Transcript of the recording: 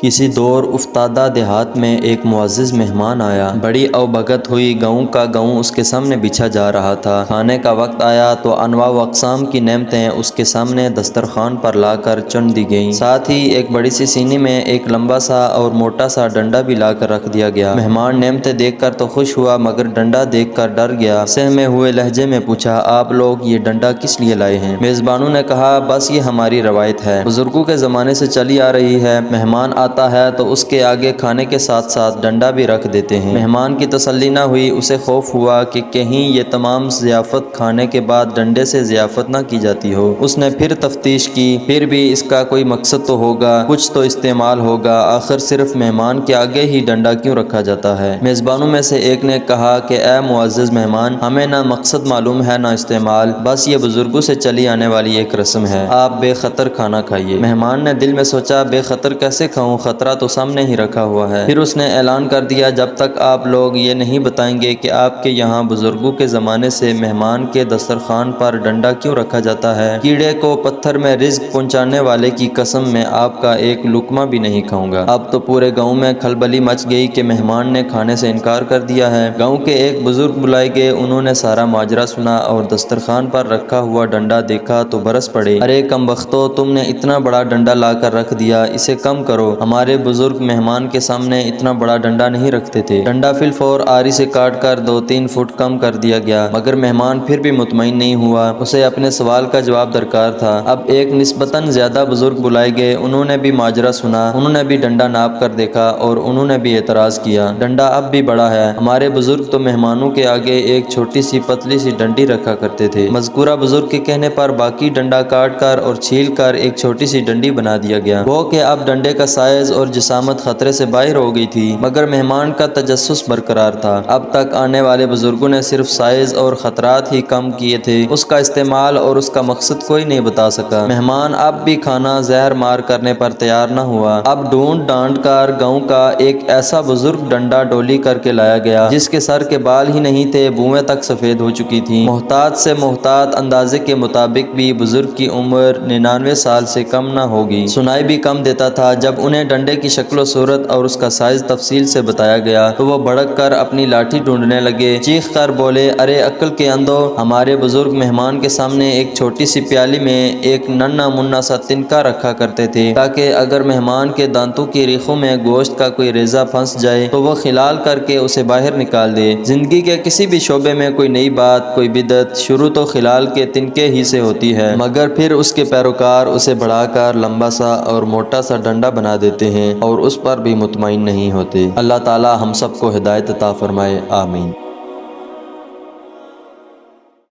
کسی دور افتادہ دیہات میں ایک معزز مہمان آیا۔ بڑی اوبگت ہوئی، گاؤں کا گاؤں اس کے سامنے بچھا جا رہا تھا۔ کھانے کا وقت آیا تو انواع و اقسام کی نعمتیں اس کے سامنے دسترخوان پر لا کر چن دی گئیں۔ ساتھ ہی ایک بڑی سی سینی میں ایک لمبا سا اور موٹا سا ڈنڈا بھی لا کر رکھ دیا گیا۔ مہمان نعمتیں دیکھ کر تو خوش ہوا مگر ڈنڈا دیکھ کر ڈر گیا۔ سہمے ہوئے لہجے میں پوچھا، آپ لوگ یہ ڈنڈا کس لیے لائے ہیں؟ میزبانوں نے کہا، بس یہ ہماری روایت ہے، بزرگوں کے زمانے سے چلی آ رہی ہے۔ مہمان آتا ہے تو اس کے آگے کھانے کے ساتھ ساتھ ڈنڈا بھی رکھ دیتے ہیں۔ مہمان کی تسلی نہ ہوئی، اسے خوف ہوا کہ کہیں یہ تمام ضیافت کھانے کے بعد ڈنڈے سے ضیافت نہ کی جاتی ہو۔ اس نے پھر تفتیش کی، پھر بھی اس کا کوئی مقصد تو ہوگا، کچھ تو استعمال ہوگا، آخر صرف مہمان کے آگے ہی ڈنڈا کیوں رکھا جاتا ہے؟ میزبانوں میں سے ایک نے کہا کہ اے معزز مہمان، ہمیں نہ مقصد معلوم ہے نہ استعمال، بس یہ بزرگوں سے چلی آنے والی ایک رسم ہے، آپ بے خطر کھانا کھائیے۔ مہمان نے دل میں سوچا، بے خطر کیسے کھاؤں، خطرہ تو سامنے ہی رکھا ہوا ہے۔ پھر اس نے اعلان کر دیا، جب تک آپ لوگ یہ نہیں بتائیں گے کہ آپ کے یہاں بزرگوں کے زمانے سے مہمان کے دسترخوان پر ڈنڈا کیوں رکھا جاتا ہے، کیڑے کو پتھر میں رزق پہنچانے والے کی قسم میں آپ کا ایک لقمہ بھی نہیں کھاؤں گا۔ اب تو پورے گاؤں میں کھلبلی مچ گئی کہ مہمان نے کھانے سے انکار کر دیا ہے۔ گاؤں کے ایک بزرگ بلائے گئے، انہوں نے سارا ماجرا سنا اور دسترخوان پر رکھا ہوا ڈنڈا دیکھا تو برس پڑے، ارے کم بختو، تم نے اتنا بڑا ڈنڈا لا کر رکھ دیا، اسے کم کرو، ہمارے بزرگ مہمان کے سامنے اتنا بڑا ڈنڈا نہیں رکھتے تھے۔ ڈنڈا فی الفور آری سے کاٹ کر 2-3 فٹ کم کر دیا گیا، مگر مہمان پھر بھی مطمئن نہیں ہوا، اسے اپنے سوال کا جواب درکار تھا۔ اب ایک نسبتاً زیادہ بزرگ بلائے گئے، انہوں نے بھی ماجرا سنا، انہوں نے بھی ڈنڈا ناپ کر دیکھا اور انہوں نے بھی اعتراض کیا، ڈنڈا اب بھی بڑا ہے، ہمارے بزرگ تو مہمانوں کے آگے ایک چھوٹی سی پتلی سی ڈنڈی رکھا کرتے تھے۔ مذکورہ بزرگ کے کہنے پر باقی ڈنڈا کاٹ کر اور چھیل کر ایک چھوٹی سی ڈنڈی بنا دیا گیا، وہ کہ اب ڈنڈے کا سائز اور جسامت خطرے سے باہر ہو گئی تھی، مگر مہمان کا تجسس برقرار تھا۔ اب تک آنے والے بزرگوں نے صرف سائز اور خطرات ہی کم کیے تھے، اس کا استعمال اور اس کا مقصد کوئی نہیں بتا سکا۔ مہمان اب بھی کھانا زہر مار کرنے پر تیار نہ ہوا۔ اب ڈھونڈ ڈانٹ کر گاؤں کا ایک ایسا بزرگ ڈنڈا ڈولی کر کے لایا گیا جس کے سر کے بال ہی نہیں تھے، بوئیں تک سفید ہو چکی تھیں۔ محتاط سے محتاط اندازے کے مطابق بھی بزرگ کی عمر 99 سال سے کم نہ ہوگی، سنائی بھی کم دیتا تھا۔ جب انہیں ڈنڈے کی شکل و صورت اور اس کا سائز تفصیل سے بتایا گیا تو وہ بھڑک کر اپنی لاٹھی ڈھونڈنے لگے، چیخ کر بولے، ارے عقل کے اندھو، ہمارے بزرگ مہمان کے سامنے ایک چھوٹی سی پیالی میں ایک ننھا منھا سا تنکا رکھا کرتے تھے تاکہ اگر مہمان کے دانتوں کی ریخوں میں گوشت کا کوئی ریزہ پھنس جائے تو وہ خلال کر کے اسے باہر نکال دے۔ زندگی کے کسی بھی شعبے میں کوئی نئی بات، کوئی بدعت شروع تو خلال کے تنکے ہی سے ہوتی ہے، مگر پھر اس کے پیروکار اسے بڑھا کر لمبا سا اور موٹا سا ڈنڈا بنا دیتے ہیں اور اس پر بھی مطمئن نہیں ہوتے۔ اللہ تعالی ہم سب کو ہدایت عطا فرمائے، آمین۔